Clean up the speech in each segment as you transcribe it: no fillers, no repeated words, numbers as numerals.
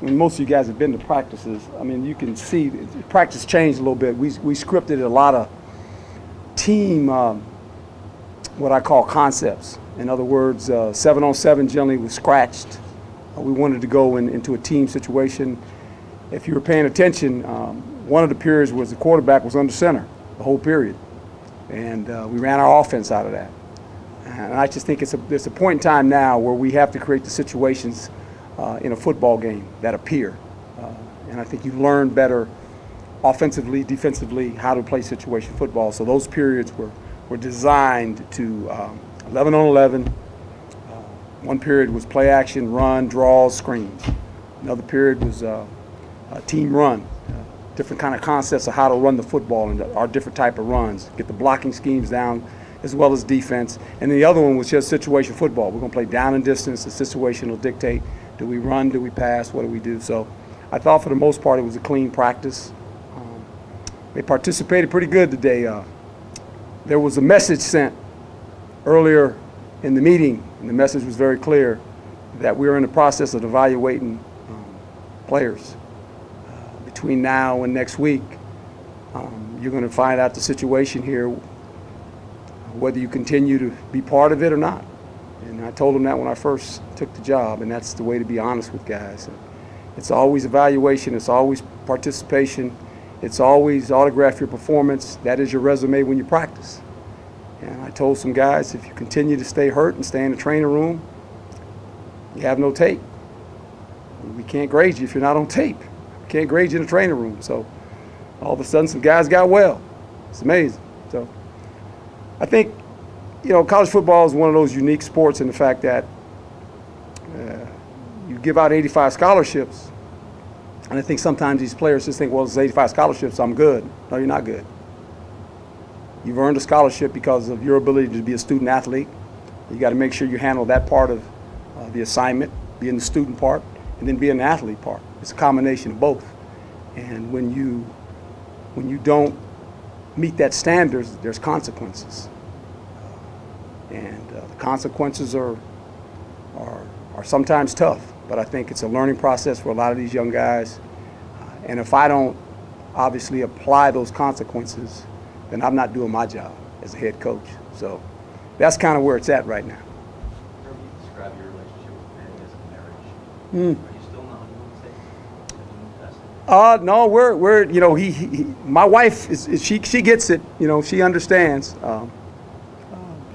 and most of you guys have been to practices, I mean, you can see practice changed a little bit. We scripted a lot of team, what I call concepts. In other words, 7-on-7 generally was scratched. We wanted to go into a team situation. If you were paying attention, one of the periods was the quarterback was under center the whole period. And we ran our offense out of that. And I just think there's a point in time now where we have to create the situations in a football game that appear. And I think you learn better offensively, defensively, how to play situation football. So those periods were designed to 11 on 11. One period was play action, run, draws, screens. Another period was a team run. Different kind of concepts of how to run the football and our different type of runs. Get the blocking schemes down as well as defense. And the other one was just situation football. We're going to play down and distance. The situation will dictate, do we run, do we pass, what do we do? So I thought for the most part it was a clean practice. They participated pretty good today. There was a message sent earlier in the meeting, and the message was very clear that we are in the process of evaluating players. Between now and next week, you're going to find out the situation here, whether you continue to be part of it or not. And I told them that when I first took the job, and that's the way to be honest with guys. It's always evaluation, it's always participation, it's always autograph your performance. That is your resume when you practice. And I told some guys, if you continue to stay hurt and stay in the training room, you have no tape. We can't grade you if you're not on tape. We can't grade you in the training room. So all of a sudden some guys got well. It's amazing. So I think, you know, college football is one of those unique sports in the fact that you give out 85 scholarships, and I think sometimes these players just think, well, it's 85 scholarships, I'm good. No, you're not good. You've earned a scholarship because of your ability to be a student athlete. You got to make sure you handle that part of the assignment, being the student part, and then being the athlete part. It's a combination of both. And when you don't meet that standard, there's consequences. And the consequences are sometimes tough, but I think it's a learning process for a lot of these young guys. And if I don't obviously apply those consequences, then I'm not doing my job as a head coach. So that's kind of where it's at right now. How do you describe your relationship with Manny as a marriage? Are you still not doing the same? No, we're you know, my wife she gets it, you know, she understands.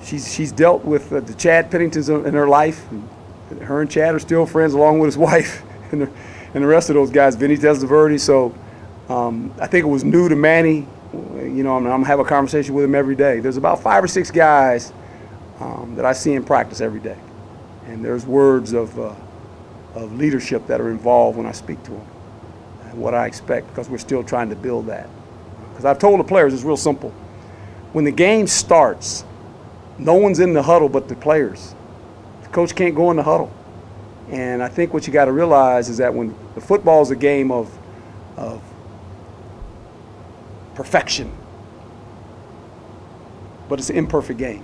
She's dealt with the Chad Penningtons in her life. And her and Chad are still friends along with his wife and the rest of those guys, Vinny Testaverde. So I think it was new to Manny. You know, I'm gonna have a conversation with him every day. There's about 5 or 6 guys that I see in practice every day, and there's words of leadership that are involved when I speak to them, and what I expect, because we're still trying to build that. Because I've told the players it's real simple. When the game starts, no one's in the huddle but the players. The coach can't go in the huddle, and I think what you got to realize is that when the football is a game of perfection, but it's an imperfect game.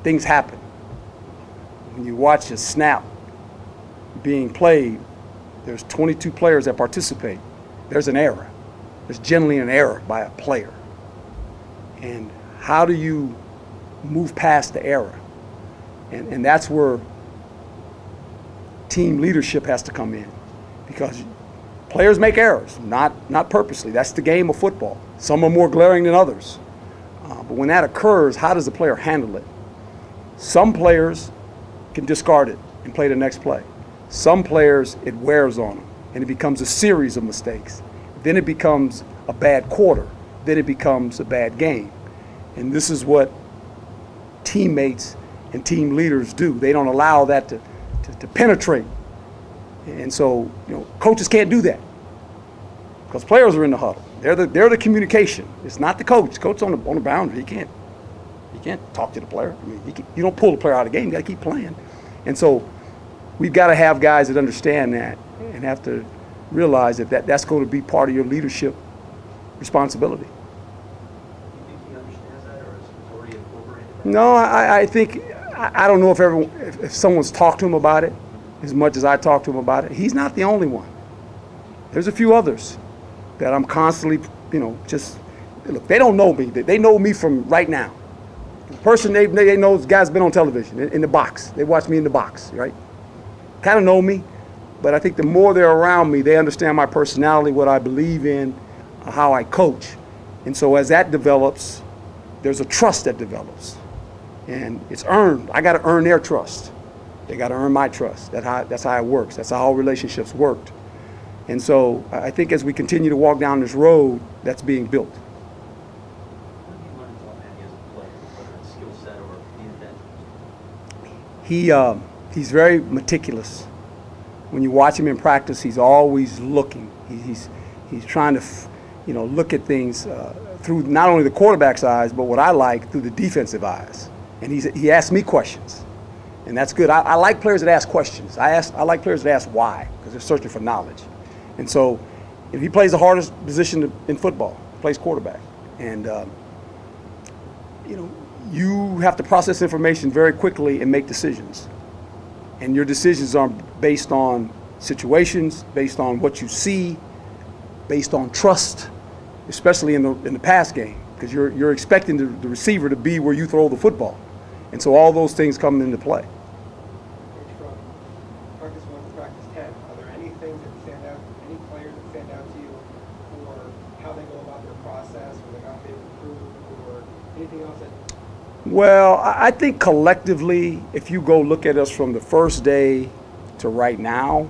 Things happen. When you watch a snap being played, there's 22 players that participate. There's an error. There's generally an error by a player. And how do you move past the error? And that's where team leadership has to come in, because players make errors, not purposely. That's the game of football. Some are more glaring than others. But when that occurs, how does the player handle it? Some players can discard it and play the next play. Some players, it wears on them, and it becomes a series of mistakes. Then it becomes a bad quarter. Then it becomes a bad game. And this is what teammates and team leaders do. They don't allow that to penetrate. And so, you know, coaches can't do that, because players are in the huddle. They're the communication. It's not the coach. Coach on the boundary. He can't talk to the player. I mean, you don't pull the player out of the game. You got to keep playing. And so, we've got to have guys that understand that and have to realize that's going to be part of your leadership responsibility. Do you think he understands that, or is it already incorporated? No, I think I don't know if someone's talked to him about it. as much as I talk to him about it. He's not the only one. There's a few others that I'm constantly, just, look, they don't know me. They know me from right now. The person they know, the guy's been on television, in the box. They watch me in the box, right? Kind of know me, but I think the more they're around me, they understand my personality, what I believe in, how I coach. And so as that develops, there's a trust that develops. And it's earned. I got to earn their trust. They got to earn my trust. That's how it works. That's how all relationships worked. And so I think as we continue to walk down this road, that's being built. What have you learned about Manny as a player, whether it's skill set or the intent? He's very meticulous. When you watch him in practice, he's always looking. He's trying to, look at things through not only the quarterback's eyes, but what I like, through the defensive eyes. And he asks me questions, and that's good. I like players that ask questions. I like players that ask why, because they're searching for knowledge. And so, if he plays the hardest position in football, he plays quarterback, and you have to process information very quickly and make decisions. And your decisions are based on situations, based on what you see, based on trust, especially in the pass game, because you're expecting the receiver to be where you throw the football. And so all those things come into play. Coach, from practice 1 to practice 10, are there any things that stand out, any players that stand out to you for how they go about their process, or how they've improved, or anything else that? Well, I think collectively, if you go look at us from the first day to right now,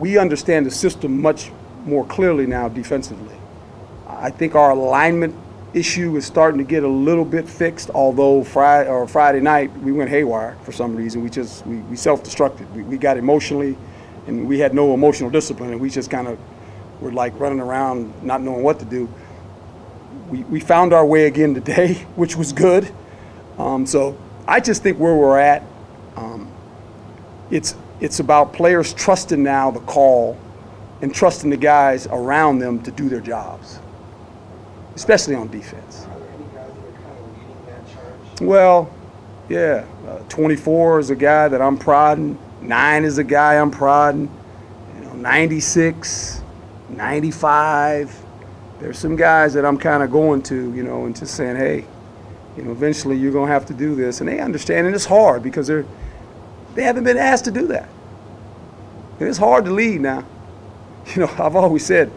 we understand the system much more clearly now defensively. I think our alignment issue is starting to get a little bit fixed, although Friday night we went haywire for some reason. We self-destructed. We got emotionally, and we had no emotional discipline, and we just kind of were like running around not knowing what to do. We found our way again today, which was good. So I just think where we're at, it's about players trusting now the call and trusting the guys around them to do their jobs, especially on defense. Are there any guys that are kind of leading that charge? Well, yeah, 24 is a guy that I'm prodding. 9 is a guy I'm prodding. 96, 95. There's some guys that I'm kind of going to, and just saying, hey, eventually you're going to have to do this. And they understand, and it's hard because they haven't been asked to do that. And it's hard to lead now. I've always said,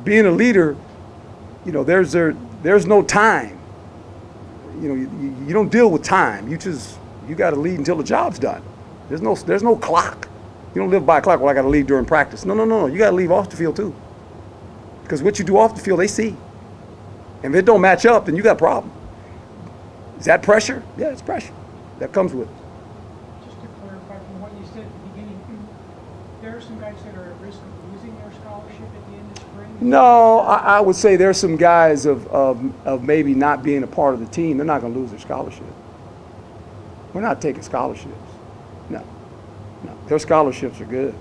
being a leader, there's no time. You don't deal with time. You got to lead until the job's done. There's no clock. You don't live by a clock. Well, I got to leave during practice. No. You got to leave off the field too. Because what you do off the field, they see. And if it don't match up, then you got a problem. Is that pressure? Yeah, it's pressure. That comes with it. Just to clarify from what you said at the beginning, there are some guys that are at risk of losing their scholarship at the end of spring? No, I would say there's some guys of maybe not being a part of the team. They're not going to lose their scholarship. We're not taking scholarships. No. Their scholarships are good.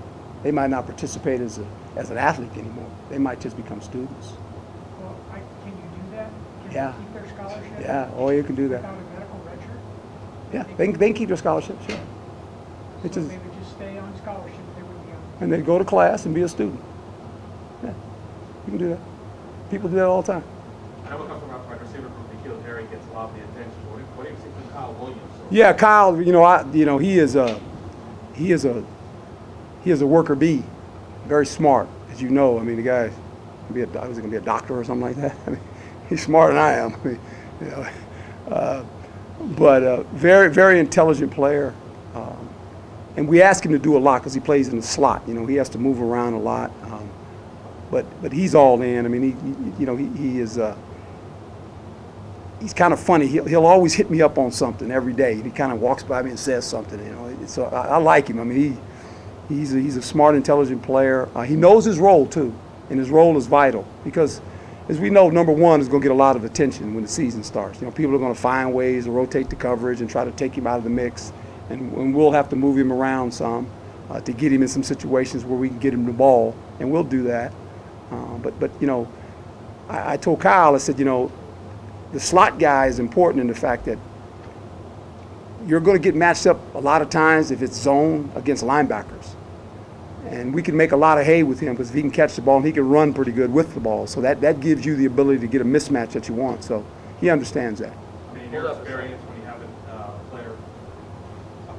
They might not participate as an athlete anymore. They might just become students. Well, can you do that? Can Yeah. they keep their scholarship? Yeah, you can do that. Without a medical redshirt? Yeah, they can keep their scholarship, sure. It's So just, they would just stay on scholarship, they wouldn't be on. and they go to class and be a student. Yeah, you can do that. People do that all the time. I know it comes from our receiver group, Nikhil Harry gets a lot of the attention. What do you think of Kyle Williams? Yeah, Kyle, he is a worker bee, very smart, as you know. I mean, the guy, was going to be a doctor or something like that. I mean, he's smarter than I am. I mean, but very, very intelligent player. And we ask him to do a lot because he plays in the slot. He has to move around a lot. But he's all in. I mean, he is. He's kind of funny. He'll always hit me up on something every day. He kind of walks by me and says something. So I like him. I mean, he's a smart, intelligent player. He knows his role too, and his role is vital because, as we know, number one is going to get a lot of attention when the season starts. People are going to find ways to rotate the coverage and try to take him out of the mix, and we'll have to move him around some to get him in some situations where we can get him the ball, and we'll do that. But I told Kyle, I said, the slot guy is important in the fact that you're going to get matched up a lot of times if it's zone against linebackers. And we can make a lot of hay with him because if he can catch the ball and he can run pretty good with the ball. So that gives you the ability to get a mismatch that you want. So he understands that. I mean, in your experience, when you have a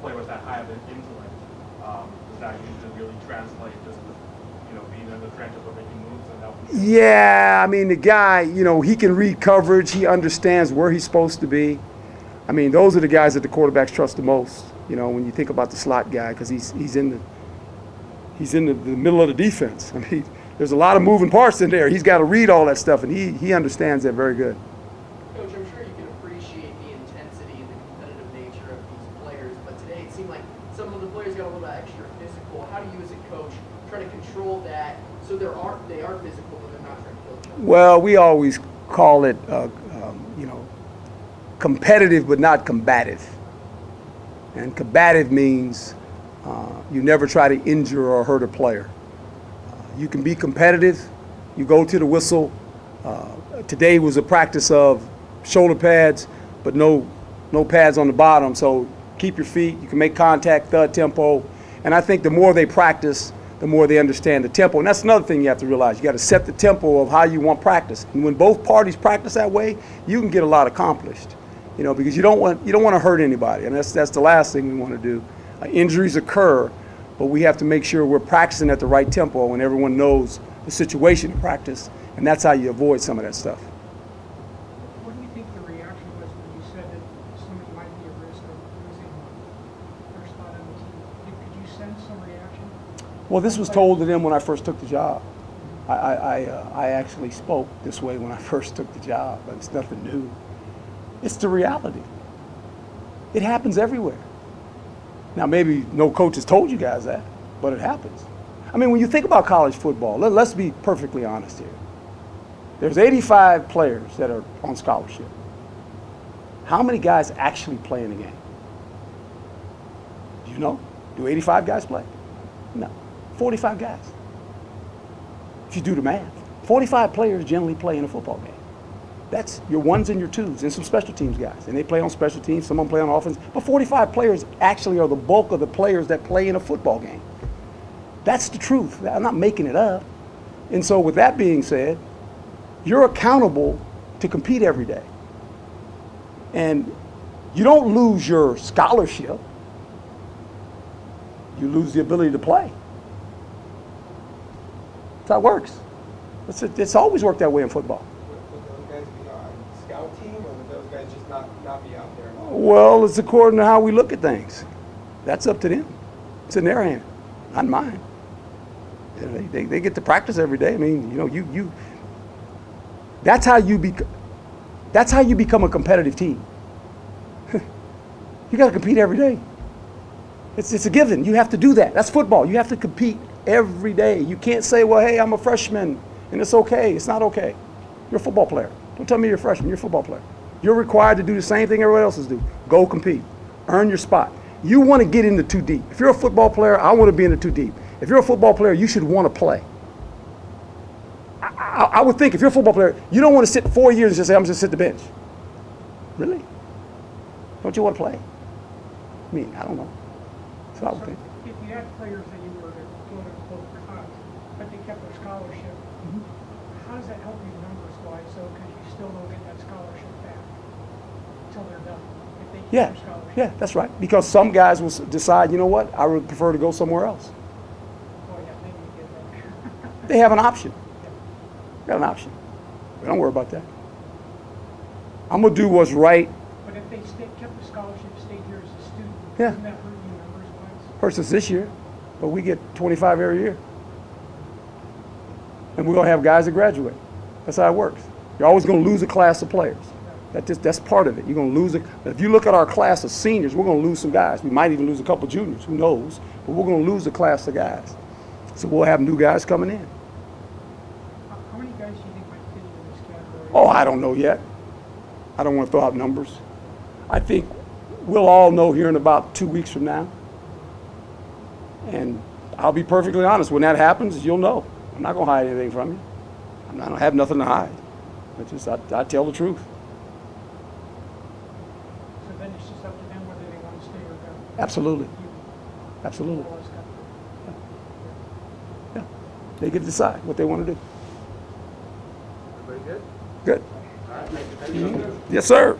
player with that high of an intellect, does that usually really translate just with, being in the trenches or making moves and helping? Yeah, I mean, the guy, he can read coverage. He understands where he's supposed to be. I mean, those are the guys that the quarterbacks trust the most, when you think about the slot guy, because he's in the middle of the defense. I mean, there's a lot of moving parts in there. He's got to read all that stuff, and he understands that very good. Coach, I'm sure you can appreciate the intensity and the competitive nature of these players, but today it seemed like some of the players got a little bit extra physical. How do you, as a coach, try to control that so they are physical, but they're not trying to kill each other? Well, we always call it, competitive but not combative. And combative means you never try to injure or hurt a player. You can be competitive. You go to the whistle. Today was a practice of shoulder pads, but no pads on the bottom. So keep your feet. You can make contact, thud tempo. And I think the more they practice, the more they understand the tempo. And that's another thing you have to realize. You got to set the tempo of how you want practice. And when both parties practice that way, you can get a lot accomplished. Because you don't want to hurt anybody, and that's the last thing we want to do. Injuries occur, but we have to make sure we're practicing at the right tempo and everyone knows the situation to practice, and that's how you avoid some of that stuff. What do you think the reaction was when you said that somebody might be at risk of losing their spot on the team? Could you sense some reaction? Well, this was told to them when I first took the job. I actually spoke this way when I first took the job, but it's nothing new. It's the reality. It happens everywhere. Now, maybe no coach has told you guys that, but it happens. I mean, when you think about college football, let's be perfectly honest here. There's 85 players that are on scholarship. How many guys actually play in the game? Do you know? Do 85 guys play? No. 45 guys. If you do the math, 45 players generally play in a football game. That's your ones and your twos and some special teams guys. And they play on special teams, some of them play on offense. But 45 players actually are the bulk of the players that play in a football game. That's the truth. I'm not making it up. And so with that being said, you're accountable to compete every day. And you don't lose your scholarship. You lose the ability to play. That's how it works. It's always worked that way in football. Scout team, or would those guys just not be out there at all? Well, it's according to how we look at things. That's up to them. It's in their hand, not mine. They get to practice every day. I mean, that's how you become a competitive team. You got to compete every day. It's a given. You have to do that. That's football. You have to compete every day. You can't say, well, hey, I'm a freshman, and it's okay. It's not okay. You're a football player. Don't tell me you're a freshman. You're a football player. You're required to do the same thing everyone else is do. Go compete. Earn your spot. You want to get into too deep. If you're a football player, I want to be in the too deep. If you're a football player, you should want to play. I would think if you're a football player, you don't want to sit 4 years and just say, I'm just sit the bench. Really? Don't you want to play? I mean, I don't know. That's what I would think. If you had players that you were to quote unquote cut, but they kept their scholarship, how does that help you numbers-wise? So, because you still don't get that scholarship back until they're done. If they keep their scholarship. Yeah, that's right. Because some guys will decide, you know what, I would prefer to go somewhere else. Oh, yeah, maybe you get that. They have an option. Got an option. We don't worry about that. I'm going to do what's right. But if they kept the scholarship, stayed here as a student, Yeah. doesn't that hurt you numbers-wise? Hurts us this year, but we get 25 every year. And we're going to have guys that graduate. That's how it works. You're always going to lose a class of players. That's part of it. You're going to lose if you look at our class of seniors, we're going to lose some guys. We might even lose a couple juniors. Who knows? But we're going to lose a class of guys. So we'll have new guys coming in. How many guys do you think might fit into this category? Oh, I don't know yet. I don't want to throw out numbers. I think we'll all know here in about 2 weeks from now. And I'll be perfectly honest. When that happens, you'll know. I'm not going to hide anything from you. I don't have nothing to hide. I tell the truth. So then it's just up to them whether they want to Absolutely. Absolutely. Yeah. They get to decide what they want to do. Everybody good? Good. All right, thank you. Yes, sir.